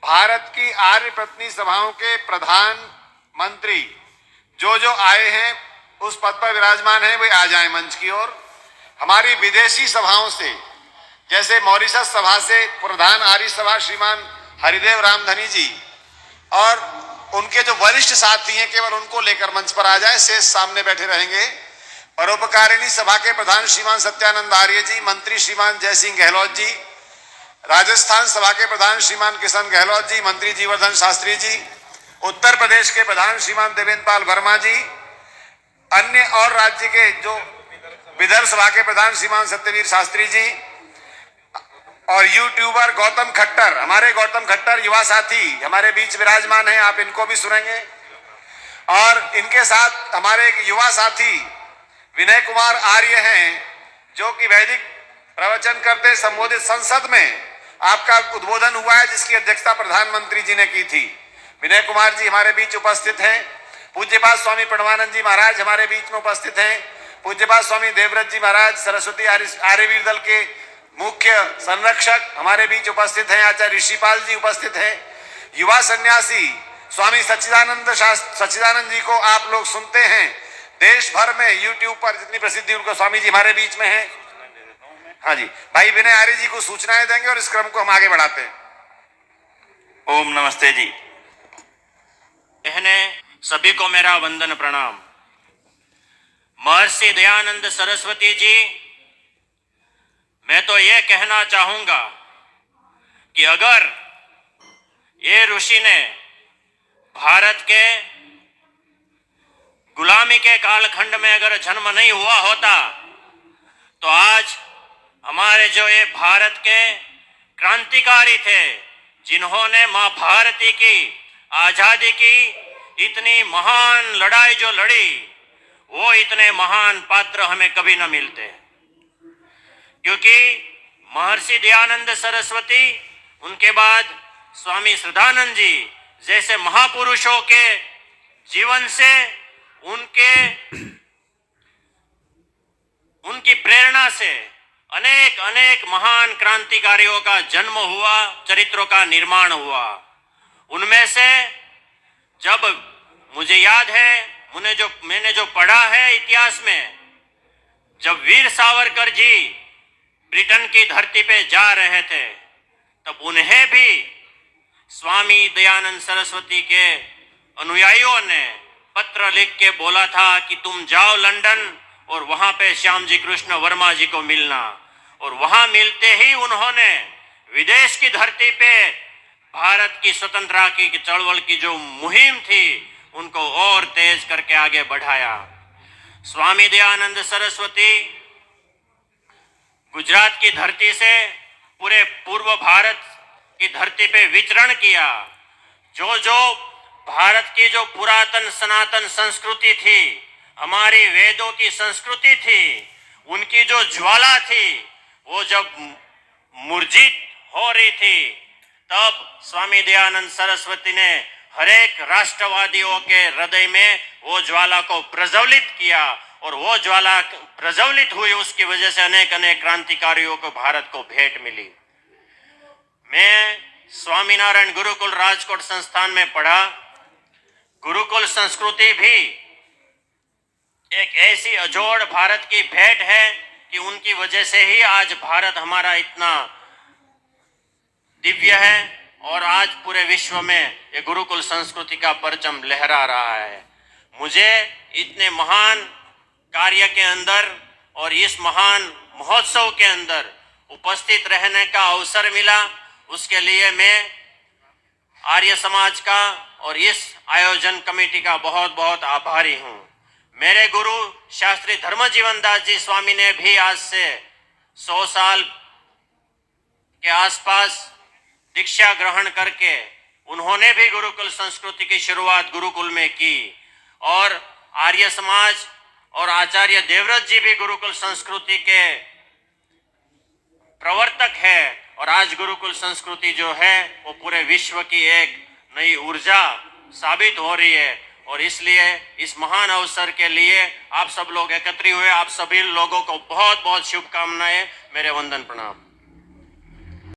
भारत की आर्य पत्नी सभाओं के प्रधानमंत्री जो आए हैं, उस पद पर विराजमान हैं, वे आ जाएं मंच की ओर। हमारी विदेशी सभाओं से, जैसे मॉरिशस सभा से प्रधान आर्य सभा श्रीमान हरिदेव रामधनी जी और उनके जो वरिष्ठ साथी हैं, केवल उनको लेकर मंच पर आ जाए, शेष सामने बैठे रहेंगे। परोपकारिणी सभा के प्रधान श्रीमान सत्यानंद आर्य जी, मंत्री श्रीमान जयसिंह गहलोत जी, राजस्थान सभा के प्रधान श्रीमान किशन गहलोत जी, मंत्री जीवर्धन शास्त्री जी, उत्तर प्रदेश के प्रधान श्रीमान देवेंद्र पाल वर्मा जी, अन्य और राज्य के जो विदर्भ सभा के प्रधान श्रीमान सत्यवीर शास्त्री जी और यूट्यूबर गौतम खट्टर, हमारे गौतम खट्टर युवा साथी हमारे बीच विराजमान हैं, आप इनको भी सुनेंगे। और इनके साथ हमारे एक युवा साथी विनय कुमार आर्य हैं, जो कि वैदिक प्रवचन करते संबोधित संसद में आपका उद्बोधन हुआ है, जिसकी अध्यक्षता प्रधानमंत्री जी ने की थी। विनय कुमार जी हमारे बीच उपस्थित हैं। पूज्यपाद स्वामी प्रणवानंद जी महाराज हमारे बीच में उपस्थित हैं। पूज्यपाद स्वामी देवव्रत जी महाराज सरस्वती आर्यवीर दल के मुख्य संरक्षक हमारे बीच उपस्थित हैं। आचार्य ऋषिपाल जी उपस्थित हैं। युवा सन्यासी स्वामी सच्चिदानंद जी को आप लोग सुनते हैं, देश भर में यूट्यूब पर जितनी प्रसिद्धि उनको स्वामी जी हमारे बीच में है। हाँ जी, भाई विनय आर्य जी को सूचनाएं देंगे और इस क्रम को हम आगे बढ़ाते हैं। ओम नमस्ते जी। कहने सभी को मेरा वंदन प्रणाम। महर्षि दयानंद सरस्वती जी, मैं तो ये कहना चाहूंगा कि अगर ये ऋषि ने भारत के गुलामी के कालखंड में अगर जन्म नहीं हुआ होता, तो आज हमारे जो ये भारत के क्रांतिकारी थे, जिन्होंने मां भारती की आजादी की इतनी महान लड़ाई जो लड़ी, वो इतने महान पात्र हमें कभी न मिलते। क्योंकि महर्षि दयानंद सरस्वती, उनके बाद स्वामी श्रद्धानंद जी जैसे महापुरुषों के जीवन से उनकी प्रेरणा से अनेक महान क्रांतिकारियों का जन्म हुआ, चरित्रों का निर्माण हुआ। उनमें से जब मुझे याद है, मैंने जो पढ़ा है इतिहास में, जब वीर सावरकर जी ब्रिटेन की धरती पे जा रहे थे, तब उन्हें भी स्वामी दयानंद सरस्वती के अनुयायियों ने पत्र लिख के बोला था कि तुम जाओ लंदन और वहां पे श्याम जी कृष्ण वर्मा जी को मिलना। और वहां मिलते ही उन्होंने विदेश की धरती पे भारत की स्वतंत्रता की चळवळ की जो मुहिम थी, उनको और तेज करके आगे बढ़ाया। स्वामी दयानंद सरस्वती गुजरात की धरती से पूरे पूर्व भारत की धरती पे विचरण किया। जो भारत की जो पुरातन सनातन संस्कृति थी, हमारी वेदों की संस्कृति थी, उनकी जो ज्वाला थी, वो जब मूर्जित हो रही थी, तब स्वामी दयानंद सरस्वती ने हरेक राष्ट्रवादियों के हृदय में वो ज्वाला को प्रज्वलित किया। और वो ज्वाला प्रज्वलित हुई, उसकी वजह से अनेक क्रांतिकारियों को भारत को भेंट मिली। मैं स्वामीनारायण गुरुकुल राजकोट संस्थान में पढ़ा। गुरुकुल संस्कृति भी एक ऐसी अजोड़ भारत की भेंट है कि उनकी वजह से ही आज भारत हमारा इतना दिव्य है और आज पूरे विश्व में ये गुरुकुल संस्कृति का परचम लहरा रहा है। मुझे इतने महान कार्य के अंदर और इस महान महोत्सव के अंदर उपस्थित रहने का अवसर मिला, उसके लिए मैं आर्य समाज का और इस आयोजन कमेटी का बहुत बहुत आभारी हूँ। मेरे गुरु शास्त्री धर्मजीवन दास जी स्वामी ने भी आज से 100 साल के आसपास दीक्षा ग्रहण करके उन्होंने भी गुरुकुल संस्कृति की शुरुआत गुरुकुल में की। और आर्य समाज और आचार्य देवव्रत जी भी गुरुकुल संस्कृति के प्रवर्तक है। और आज गुरुकुल संस्कृति जो है वो पूरे विश्व की एक नई ऊर्जा साबित हो रही है। और इसलिए इस महान अवसर के लिए आप सब लोग एकत्रित हुए, आप सभी लोगों को बहुत बहुत शुभकामनाएं। मेरे वंदन प्रणाम।